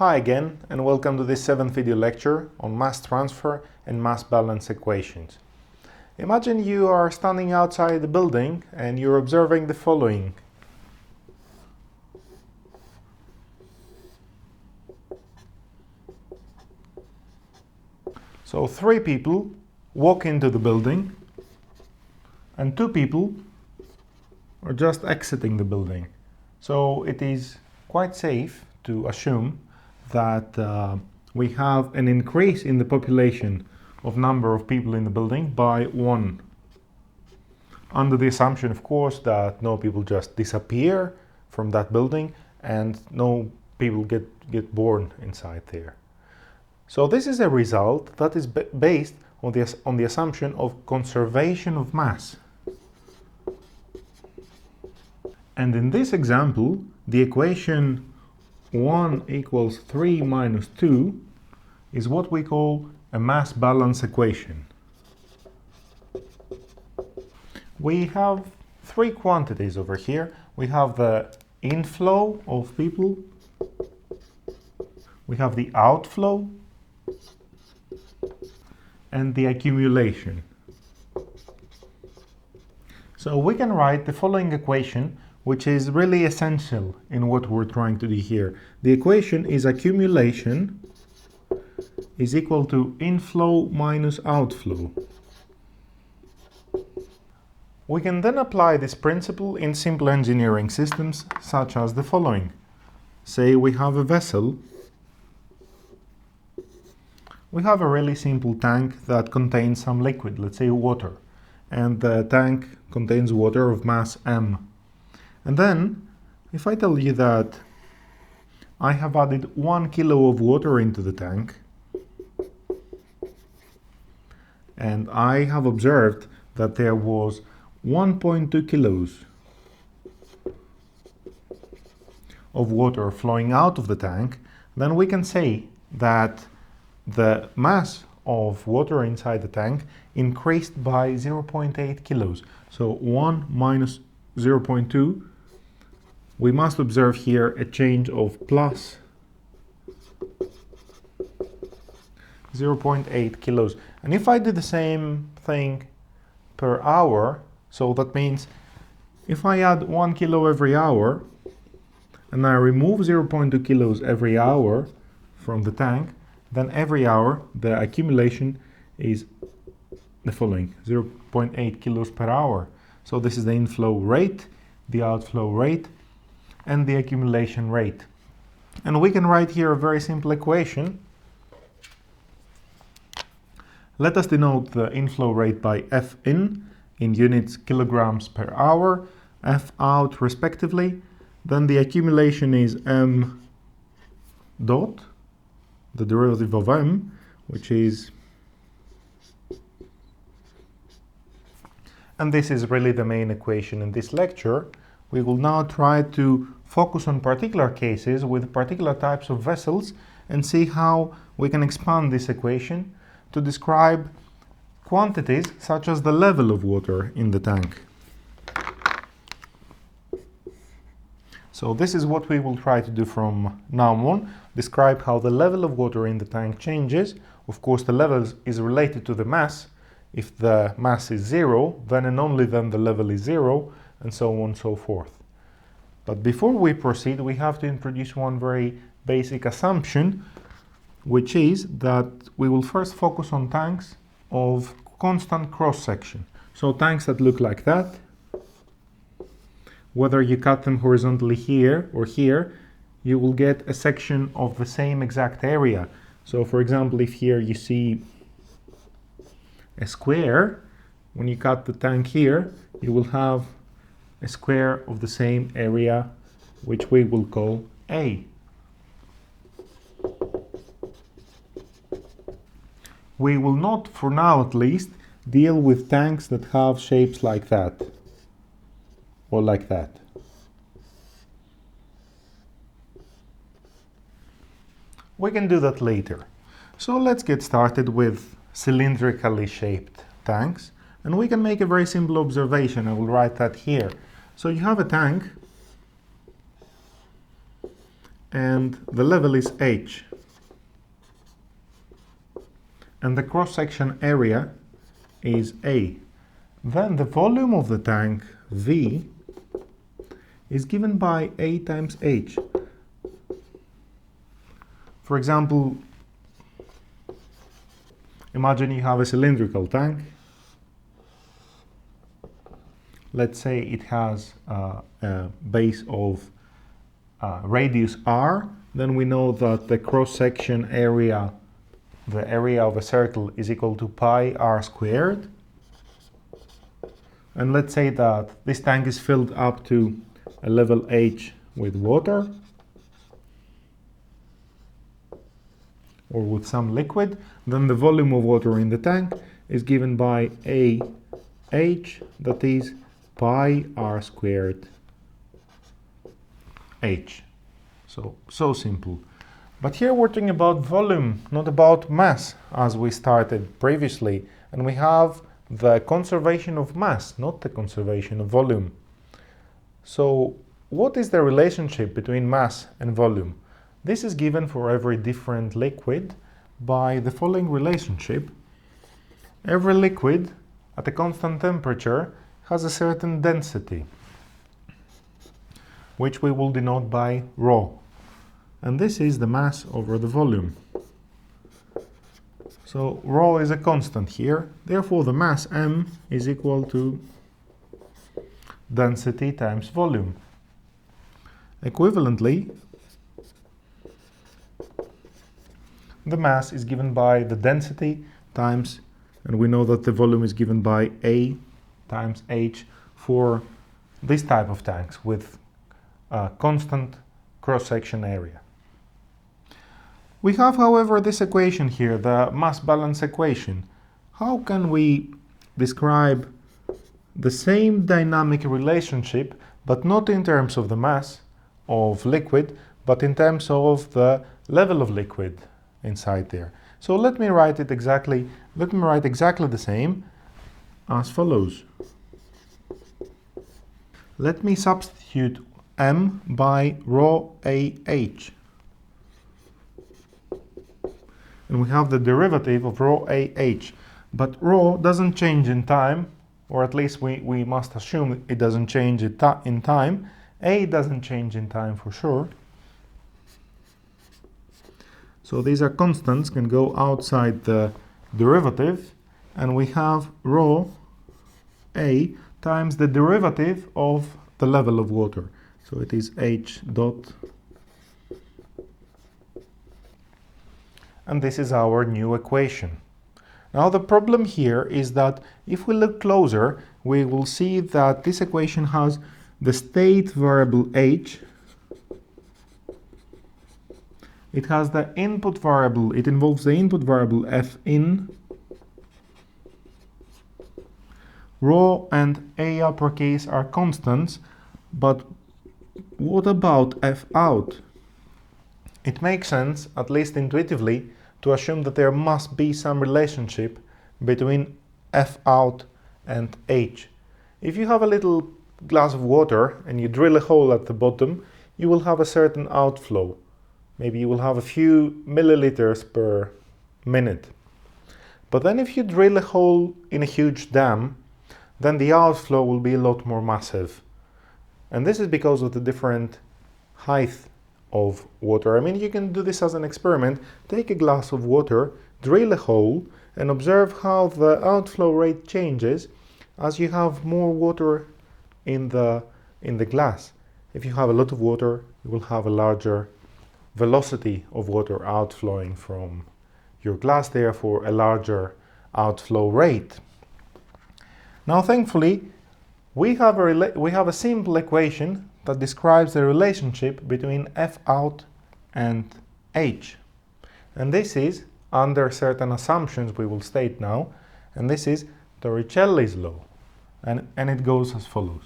Hi again, and welcome to this 7th video lecture on mass transfer and mass balance equations. Imagine you are standing outside the building and you're observing the following. So 3 people walk into the building and 2 people are just exiting the building. So it is quite safe to assume that we have an increase in the population of number of people in the building by 1. Under the assumption, of course, that no people just disappear from that building and no people get born inside there. So this is a result that is based on the assumption of conservation of mass. And in this example, the equation 1 equals 3 minus 2 is what we call a mass balance equation. We have 3 quantities over here. We have the inflow of people, we have the outflow, and the accumulation. So we can write the following equation, which is really essential in what we're trying to do here. The equation is accumulation is equal to inflow minus outflow. We can then apply this principle in simple engineering systems such as the following. Say we have a vessel. We have a really simple tank that contains some liquid, let's say water, and the tank contains water of mass m. And then, if I tell you that I have added 1 kilo of water into the tank, and I have observed that there was 1.2 kilos of water flowing out of the tank, then we can say that the mass of water inside the tank increased by 0.8 kilos. So 1 minus 0.2, we must observe here a change of plus 0.8 kilos. And if I do the same thing per hour, so that means if I add 1 kilo every hour and I remove 0.2 kilos every hour from the tank, then every hour the accumulation is the following, 0.8 kilos per hour. So this is the inflow rate, the outflow rate, and the accumulation rate. And we can write here a very simple equation. Let us denote the inflow rate by Fin in units kilograms per hour, F out respectively. Then the accumulation is m dot, the derivative of m, which is, and this is really the main equation in this lecture. We will now try to focus on particular cases with particular types of vessels and see how we can expand this equation to describe quantities such as the level of water in the tank. So this is what we will try to do from now on, describe how the level of water in the tank changes. Of course, the level is related to the mass. If the mass is 0, then and only then the level is 0, and so on and so forth. But before we proceed, we have to introduce one very basic assumption, which is that we will first focus on tanks of constant cross-section. So tanks that look like that, whether you cut them horizontally here or here, you will get a section of the same exact area. So for example, if here you see a square, when you cut the tank here, you will have a square of the same area, which we will call A. We will not, for now at least, deal with tanks that have shapes like that, or like that. We can do that later. So let's get started with cylindrically shaped tanks, and we can make a very simple observation. I will write that here. So you have a tank, and the level is H. And the cross-section area is A. Then the volume of the tank, V, is given by A times H. For example, imagine you have a cylindrical tank. Let's say it has a base of radius r. Then we know that the cross-section area, the area of a circle, is equal to pi r squared. And let's say that this tank is filled up to a level H with water or with some liquid. Then the volume of water in the tank is given by AH, that is pi r squared H. So simple. But here we're talking about volume, not about mass, as we started previously. And we have the conservation of mass, not the conservation of volume. So what is the relationship between mass and volume? This is given for every different liquid by the following relationship. Every liquid at a constant temperature has a certain density, which we will denote by ρ. And this is the mass over the volume. So ρ is a constant here, therefore the mass m is equal to density times volume. Equivalently, the mass is given by the density times, and we know that the volume is given by A times H for this type of tanks with a constant cross-section area. We have, however, this equation here, the mass balance equation. How can we describe the same dynamic relationship, but not in terms of the mass of liquid, but in terms of the level of liquid inside there? So let me write exactly the same as follows. Let me substitute m by ρ AH. And we have the derivative of ρ AH. But ρ doesn't change in time, or at least we must assume it doesn't change in time. A doesn't change in time for sure. So these are constants, can go outside the derivative, and we have ρ A times the derivative of the level of water. So it is H dot. And this is our new equation. Now the problem here is that if we look closer, we will see that this equation has the state variable H. It has the input variable, it involves the input variable F in. Ρ and A uppercase are constants, but what about F out? It makes sense, at least intuitively, to assume that there must be some relationship between F out and H. If you have a little glass of water and you drill a hole at the bottom, you will have a certain outflow. Maybe you will have a few milliliters per minute. But then if you drill a hole in a huge dam, then the outflow will be a lot more massive. And this is because of the different height of water. I mean, you can do this as an experiment. Take a glass of water, drill a hole, and observe how the outflow rate changes as you have more water in the glass. If you have a lot of water, you will have a larger velocity of water outflowing from your glass, therefore a larger outflow rate. Now, thankfully, we have a simple equation that describes the relationship between F out and H. And this is under certain assumptions we will state now, and this is Toricelli's law. And it goes as follows.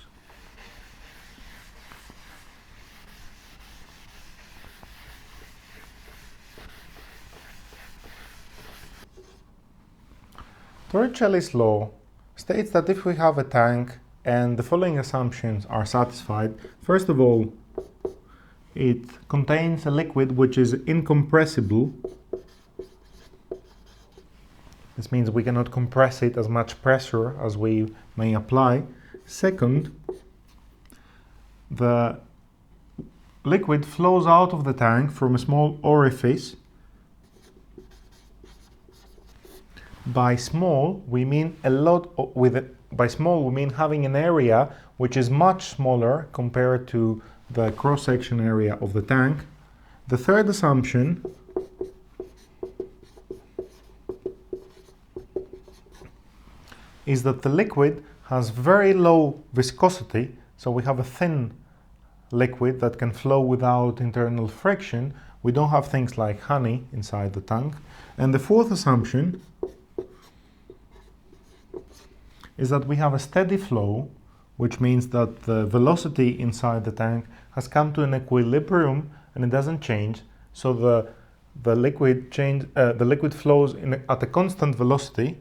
Toricelli's law states that if we have a tank and the following assumptions are satisfied, first of all, it contains a liquid which is incompressible. This means we cannot compress it as much pressure as we may apply. Second, the liquid flows out of the tank from a small orifice. By small, we mean by small we mean having an area which is much smaller compared to the cross-section area of the tank. The third assumption is that the liquid has very low viscosity, so we have a thin liquid that can flow without internal friction. We don't have things like honey inside the tank. And the fourth assumption is that we have a steady flow, which means that the velocity inside the tank has come to an equilibrium and it doesn't change. So the liquid flows at a constant velocity.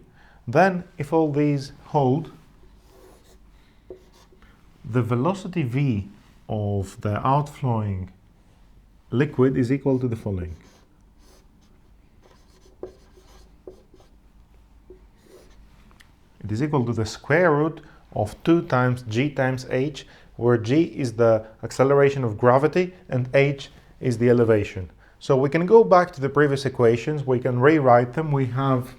Then, if all these hold, the velocity v of the outflowing liquid is equal to the following. It is equal to the square root of 2 times g times h, where g is the acceleration of gravity and h is the elevation. So we can go back to the previous equations, we can rewrite them. We have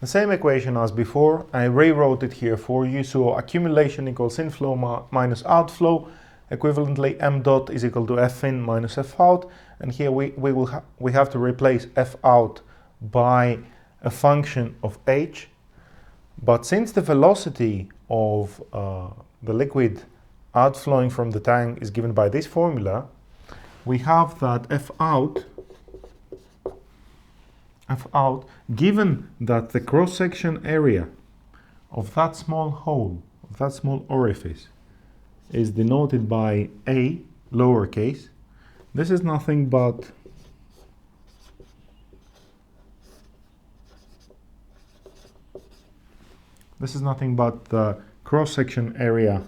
the same equation as before. I rewrote it here for you. So accumulation equals inflow minus outflow. Equivalently, m dot is equal to f in minus f out. And here we have to replace f out by a function of h. But since the velocity of the liquid outflowing from the tank is given by this formula, we have that f out, given that the cross-section area of that small hole, of that small orifice, is denoted by a lowercase, this is nothing but the cross-section area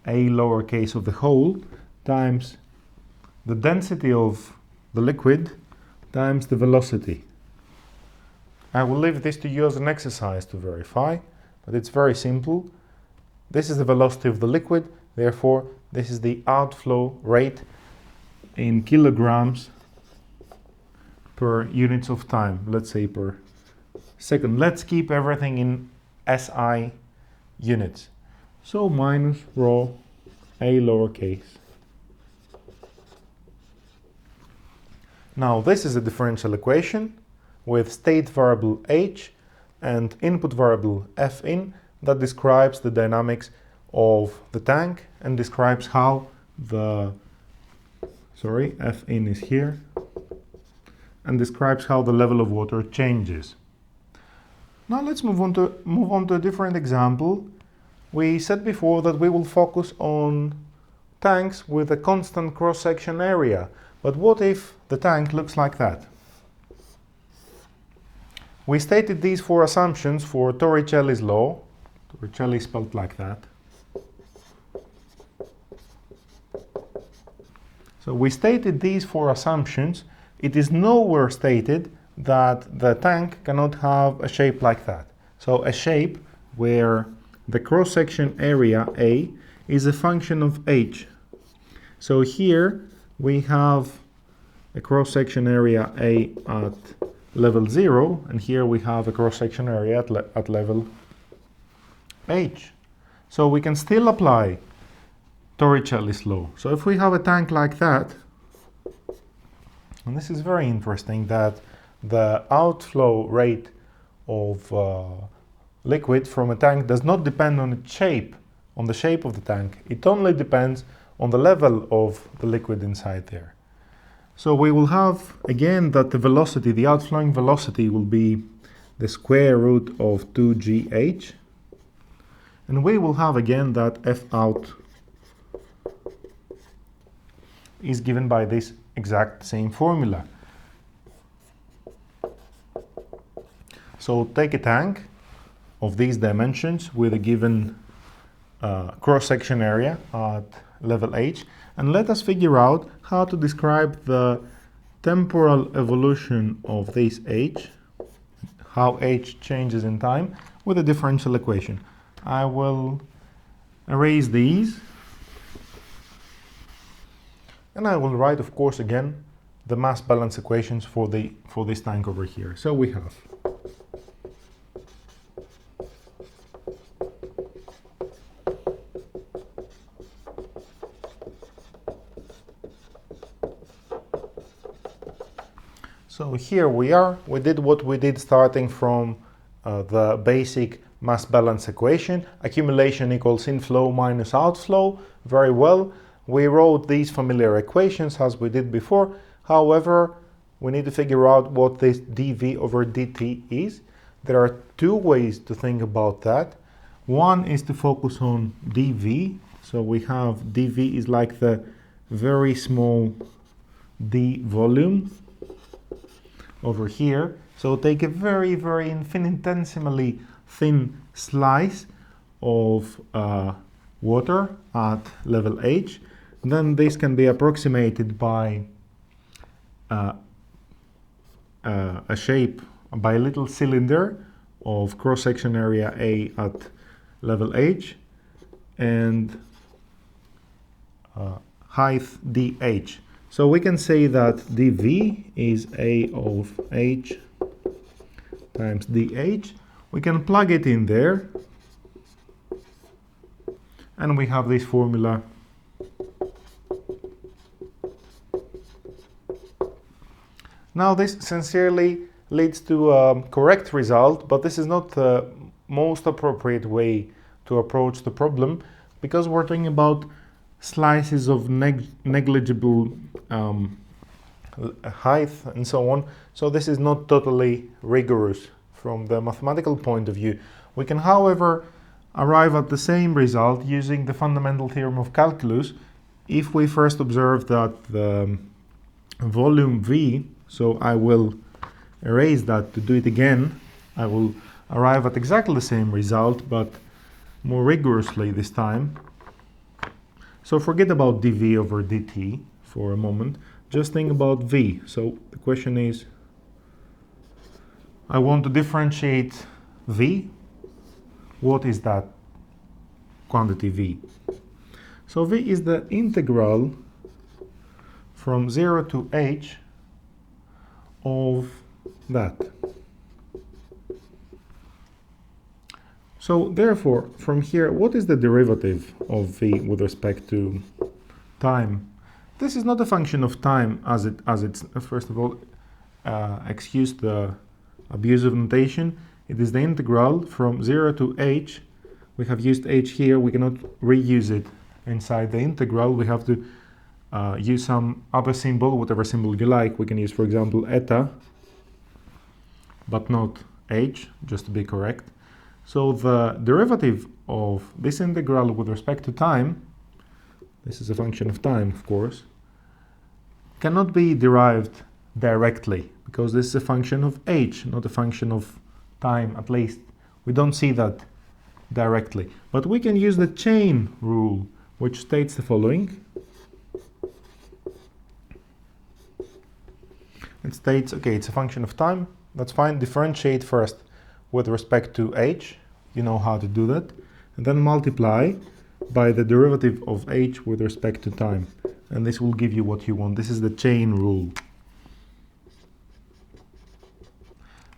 a lowercase of the hole times the density of the liquid times the velocity. I will leave this to you as an exercise to verify, but it's very simple. This is the velocity of the liquid, therefore this is the outflow rate in kilograms per units of time, let's say per second. Let's keep everything in SI units. So minus rho a lowercase. Now this is a differential equation with state variable h and input variable f in that describes the dynamics of the tank and describes how the f in is here and describes how the level of water changes. Now let's move on to a different example. We said before that we will focus on tanks with a constant cross-section area, but what if the tank looks like that? We stated these 4 assumptions for Toricelli's law. Toricelli spelled like that. So we stated these 4 assumptions. It is nowhere stated that the tank cannot have a shape like that. So a shape where the cross-section area A is a function of h. So here we have a cross-section area A at level 0, and here we have a cross-section area at level h. So we can still apply Toricelli's law. So if we have a tank like that, and this is very interesting, that the outflow rate of liquid from a tank does not depend on its shape, on the shape of the tank. It only depends on the level of the liquid inside there. So we will have again that the velocity, the outflowing velocity, will be the square root of 2gh, and we will have again that f out is given by this exact same formula. So take a tank of these dimensions with a given cross-section area at level h, and let us figure out how to describe the temporal evolution of this h, how h changes in time, with a differential equation. I will erase these, and I will write, of course, again the mass balance equations for this tank over here. So we have so here we are. We did what we did starting from the basic mass balance equation. Accumulation equals inflow minus outflow. Very well. We wrote these familiar equations as we did before. However, we need to figure out what this dv over dt is. There are two ways to think about that. One is to focus on dv. So we have dv is like the very small d volume over here. So take a very, very infinitesimally thin slice of water at level h. Then this can be approximated by a shape, by a little cylinder of cross-section area A at level h and height dh. So we can say that dv is A of h times dh. We can plug it in there, and we have this formula. Now this sincerely leads to a correct result, but this is not the most appropriate way to approach the problem, because we're talking about slices of negligible height and so on. So this is not totally rigorous from the mathematical point of view. We can, however, arrive at the same result using the fundamental theorem of calculus if we first observe that the volume V, so I will erase that to do it again, I will arrive at exactly the same result, but more rigorously this time. So forget about dv over dt for a moment. Just think about v. So the question is, I want to differentiate v. What is that quantity v? So v is the integral from 0 to h of that. So therefore, from here, what is the derivative of v with respect to time? This is not a function of time as it's first of all, excuse the abuse of notation. It is the integral from 0 to h. We have used h here. We cannot reuse it inside the integral. We have to use some other symbol, whatever symbol you like. We can use, for example, eta, but not h, just to be correct. So the derivative of this integral with respect to time, this is a function of time, of course, cannot be derived directly, because this is a function of h, not a function of time, at least. We don't see that directly. But we can use the chain rule, which states the following. It states, okay, it's a function of time, that's fine. Differentiate first with respect to h, you know how to do that, and then multiply by the derivative of h with respect to time, and this will give you what you want. This is the chain rule.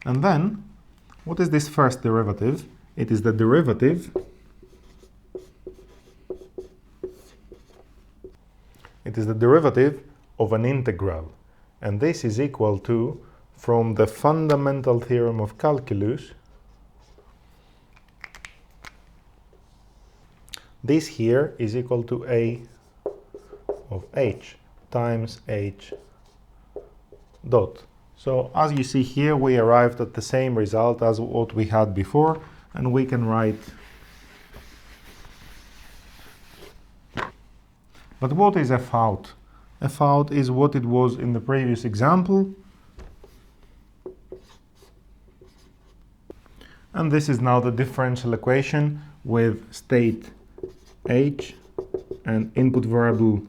And then, what is this first derivative? It is the derivative, of an integral, and this is equal to, from the fundamental theorem of calculus, this here is equal to a of h times h dot. So as you see here, we arrived at the same result as what we had before, and we can write. But what is f out? F out is what it was in the previous example. And this is now the differential equation with state H and input variable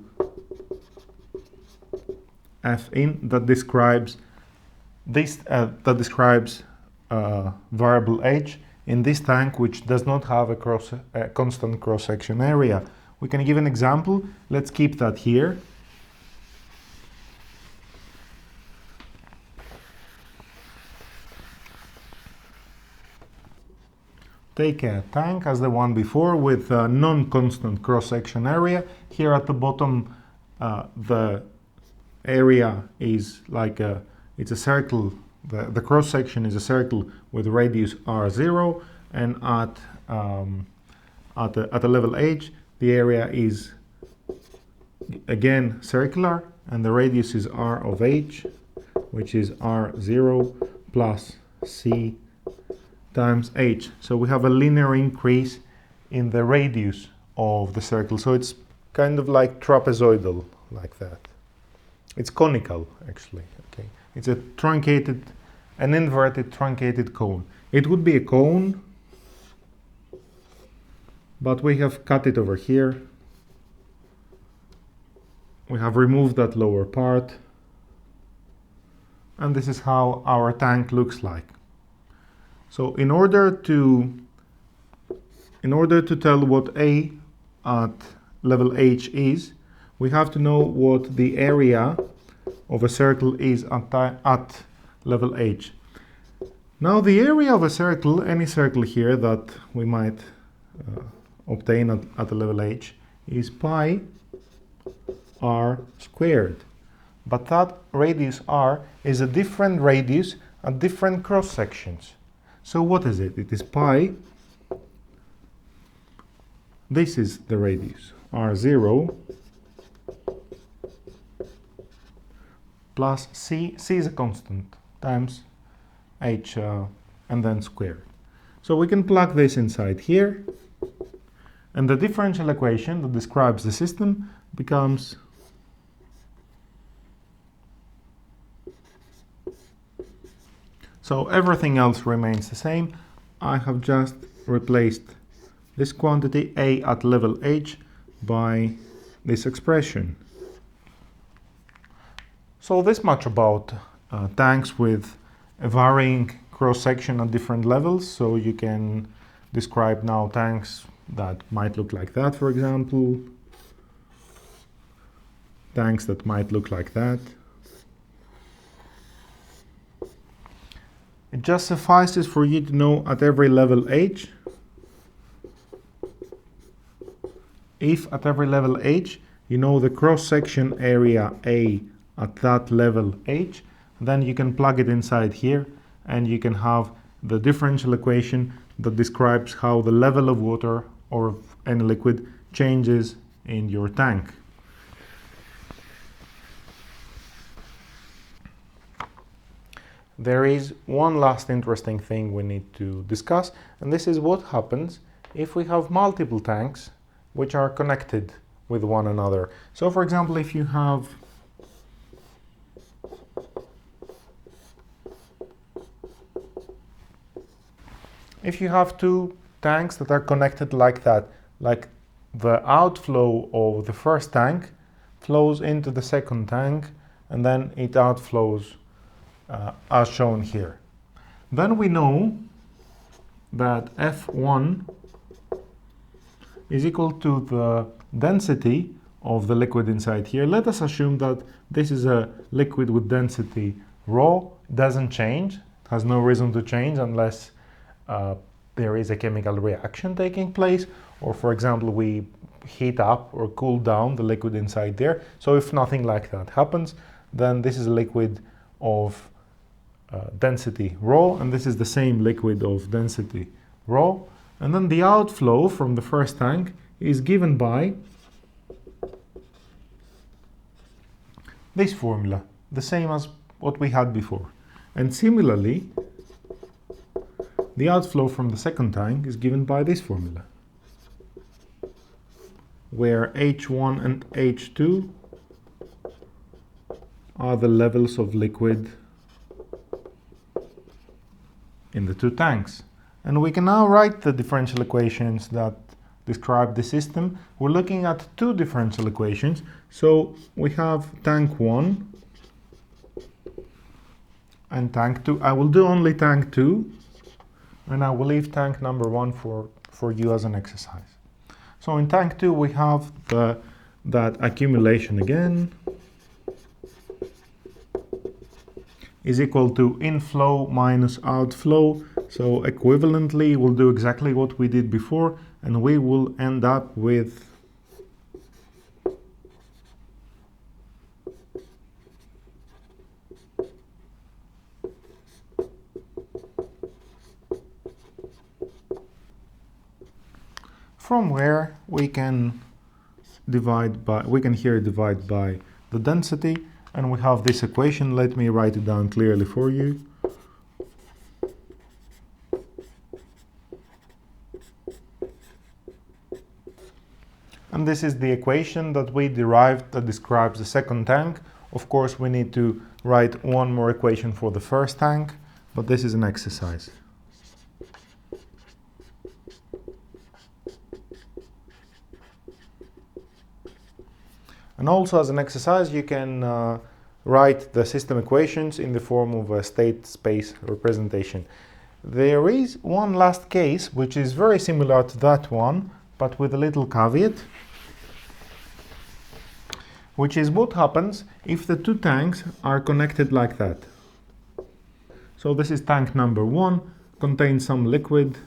F in that describes this variable H in this tank, which does not have a constant cross-section area. We can give an example. Let's keep that here. Take a tank as the one before with a non-constant cross-section area. Here at the bottom, the area is like it's a circle. The cross-section is a circle with radius r0, and at a level h, the area is again circular, and the radius is r of h, which is r0 plus c times h. So we have a linear increase in the radius of the circle. So it's kind of like trapezoidal, like that. It's conical, actually. Okay, it's an inverted truncated cone. It would be a cone, but we have cut it over here. We have removed that lower part, and this is how our tank looks like. So in order to tell what A at level H is, we have to know what the area of a circle is at level H. Now the area of a circle, any circle here that we might obtain at a level H, is pi r squared. But that radius r is a different radius at different cross sections. So what is it? It is pi. This is the radius, r0 plus c is a constant, times h and then squared. So we can plug this inside here, and the differential equation that describes the system becomes so everything else remains the same. I have just replaced this quantity A at level H by this expression. So this much about tanks with a varying cross-section at different levels. So you can describe now tanks that might look like that, for example. Tanks that might look like that. It just suffices for you to know at every level H, if at every level H you know the cross-section area A at that level H, then you can plug it inside here and you can have the differential equation that describes how the level of water or of any liquid changes in your tank. There is one last interesting thing we need to discuss, and this is what happens if we have multiple tanks which are connected with one another. So for example, if you have two tanks that are connected like that, like the outflow of the first tank flows into the second tank and then it outflows as shown here. Then we know that F1 is equal to the density of the liquid inside here. Let us assume that this is a liquid with density rho. It doesn't change. It has no reason to change unless there is a chemical reaction taking place, or for example we heat up or cool down the liquid inside there. So if nothing like that happens, then this is a liquid of density rho, and this is the same liquid of density rho. And then the outflow from the first tank is given by this formula, the same as what we had before. And similarly, the outflow from the second tank is given by this formula, where H1 and H2 are the levels of liquid in the two tanks. And we can now write the differential equations that describe the system. We're looking at two differential equations. So we have tank 1 and tank 2. I will do only tank 2, and I will leave tank number 1 for you as an exercise. So in tank 2 we have that accumulation again is equal to inflow minus outflow. So equivalently we'll do exactly what we did before, and we will end up with from where we can divide by the density, and we have this equation. Let me write it down clearly for you. And this is the equation that we derived that describes the second tank. Of course, we need to write one more equation for the first tank, but this is an exercise. And also as an exercise, you can write the system equations in the form of a state space representation. There is one last case which is very similar to that one, but with a little caveat, which is what happens if the two tanks are connected like that. So this is tank number 1, contains some liquid,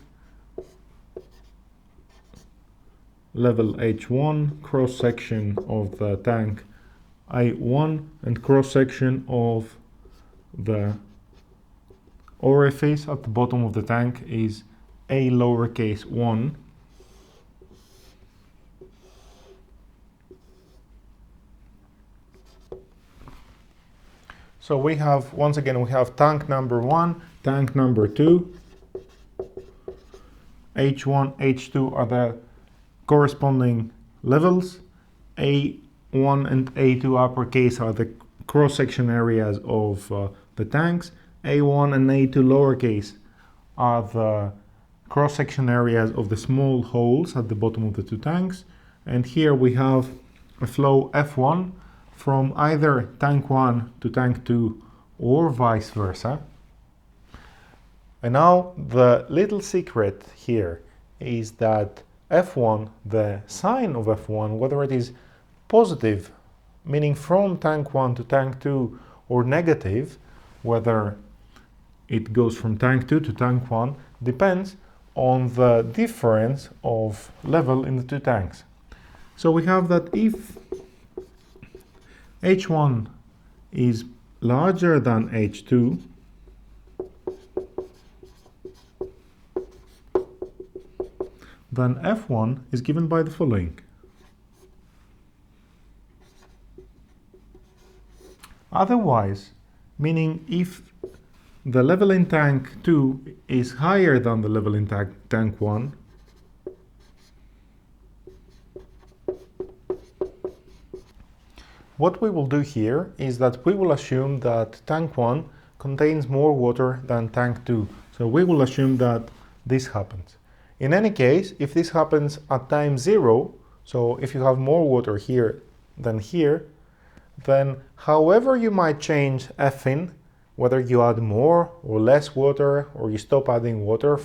level H1, cross-section of the tank I1, and cross-section of the orifice at the bottom of the tank is A lowercase 1. So we have, once again, we have tank number 1, tank number 2. H1, H2 are the corresponding levels. A1 and A2 uppercase are the cross-section areas of the tanks. A1 and A2 lowercase are the cross-section areas of the small holes at the bottom of the two tanks. And here we have a flow F1 from either tank 1 to tank 2 or vice versa. And now the little secret here is that F1, the sign of F1, whether it is positive, meaning from tank 1 to tank 2, or negative, whether it goes from tank 2 to tank 1, depends on the difference of level in the two tanks. So we have that if H1 is larger than H2, then F1 is given by the following. Otherwise, meaning if the level in tank 2 is higher than the level in tank 1, what we will do here is that we will assume that tank 1 contains more water than tank 2. So we will assume that this happens. In any case, if this happens at time 0, so if you have more water here than here, then however you might change F in, whether you add more or less water, or you stop adding water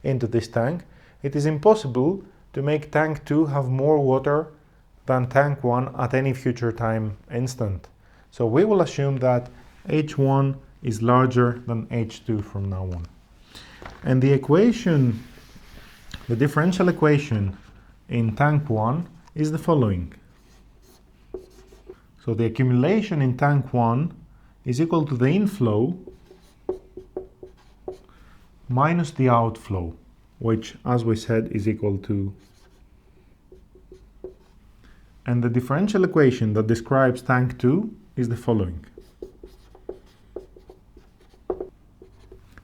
into this tank, it is impossible to make tank 2 have more water than tank 1 at any future time instant. So we will assume that H1 is larger than H2 from now on. And the equation, the differential equation in tank 1 is the following. So the accumulation in tank 1 is equal to the inflow minus the outflow, which, as we said, is equal to, and the differential equation that describes tank 2 is the following.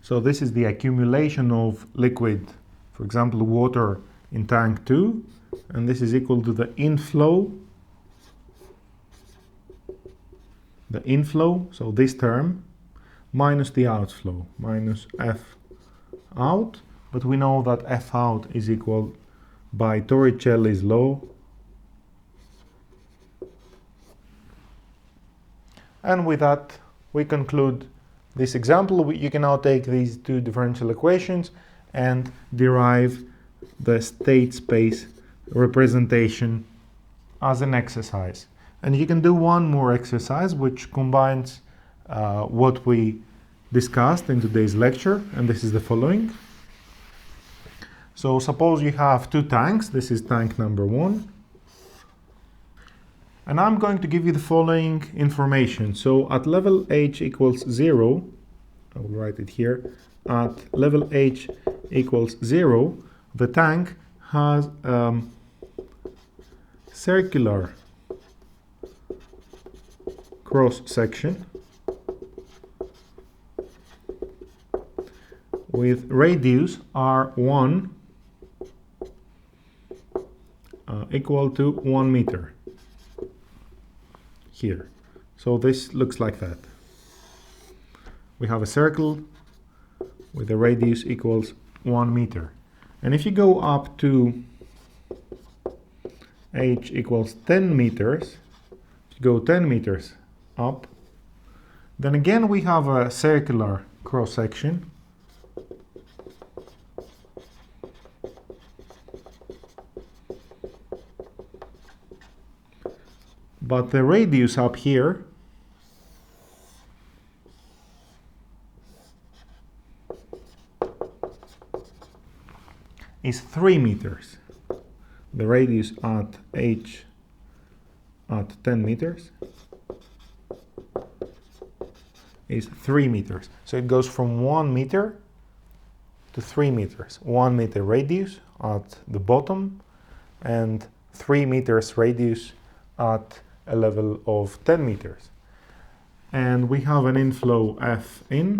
So this is the accumulation of liquid, for example water, in tank 2, and this is equal to the inflow, so this term, minus the outflow, minus F out, but we know that F out is equal by Toricelli's law. And with that, we conclude this example. You can now take these two differential equations and derive the state space representation as an exercise. And you can do one more exercise which combines what we discussed in today's lecture, and this is the following. So suppose you have two tanks. This is tank number 1. And I'm going to give you the following information. So at level h equals 0, I will write it here, at level h equals 0, the tank has circular cross section with radius r1 equal to 1 meter. Here. So this looks like that. We have a circle with a radius equals 1 meter. And if you go up to h equals 10 meters, if you go 10 meters up, then again we have a circular cross section but the radius up here is 3 meters. The radius at h at 10 meters is 3 meters. So it goes from 1 meter to 3 meters. 1 meter radius at the bottom and 3 meters radius at a level of 10 meters. And we have an inflow F in,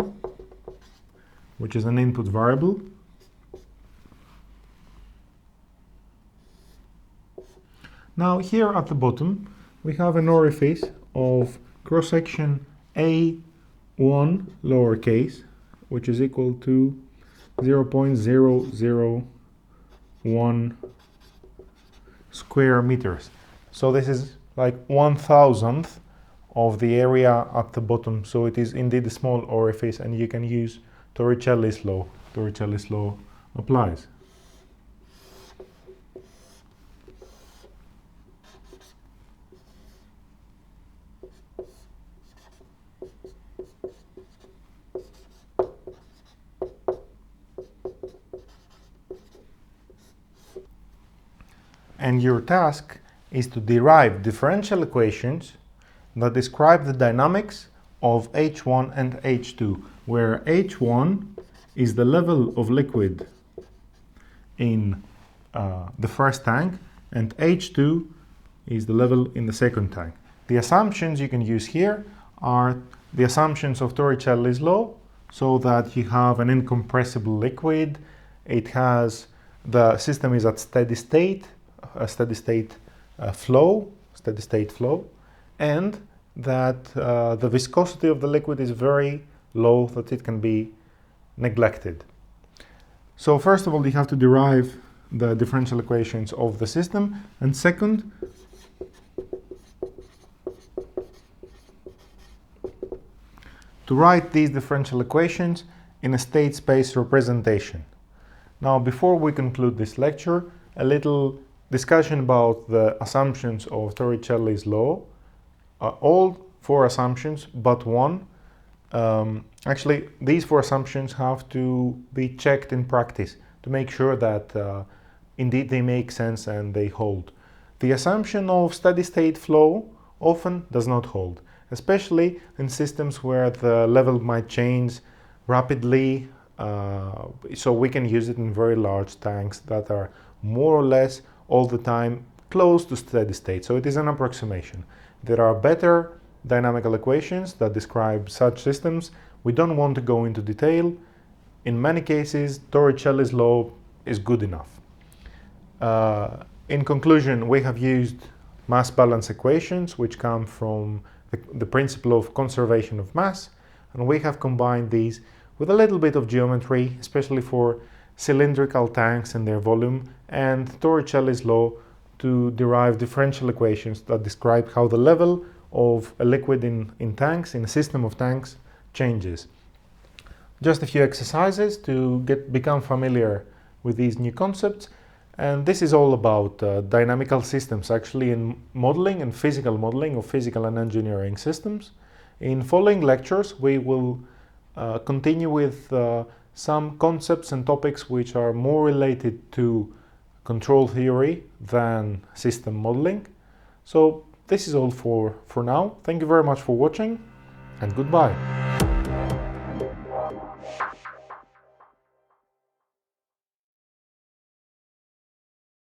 which is an input variable. Now here at the bottom we have an orifice of cross-section A1 lowercase, which is equal to 0.001 square meters. So this is like 1,000th of the area at the bottom. So it is indeed a small orifice, and you can use Toricelli's law. Toricelli's law applies. And your task is to derive differential equations that describe the dynamics of H1 and H2, where H1 is the level of liquid in the first tank and H2 is the level in the second tank. The assumptions you can use here are the assumptions of Toricelli's law, so that you have an incompressible liquid, the system is at steady state, a steady state flow, and that the viscosity of the liquid is very low, that it can be neglected. So first of all, you have to derive the differential equations of the system, and second, to write these differential equations in a state space representation. Now, before we conclude this lecture, a little discussion about the assumptions of Toricelli's law. All 4 assumptions but one. Actually, these 4 assumptions have to be checked in practice to make sure that indeed they make sense and they hold. The assumption of steady state flow often does not hold, especially in systems where the level might change rapidly, so we can use it in very large tanks that are more or less all the time close to steady state. So it is an approximation. There are better dynamical equations that describe such systems. We don't want to go into detail. In many cases, Toricelli's law is good enough. In conclusion, we have used mass balance equations, which come from the principle of conservation of mass, and we have combined these with a little bit of geometry, especially for cylindrical tanks and their volume, and Toricelli's law to derive differential equations that describe how the level of a liquid in tanks, in a system of tanks, changes. Just a few exercises to become familiar with these new concepts, and this is all about dynamical systems, actually, in modeling and physical modeling of physical and engineering systems. In following lectures we will continue with some concepts and topics which are more related to control theory than system modeling. So this is all for now. Thank you very much for watching, and goodbye.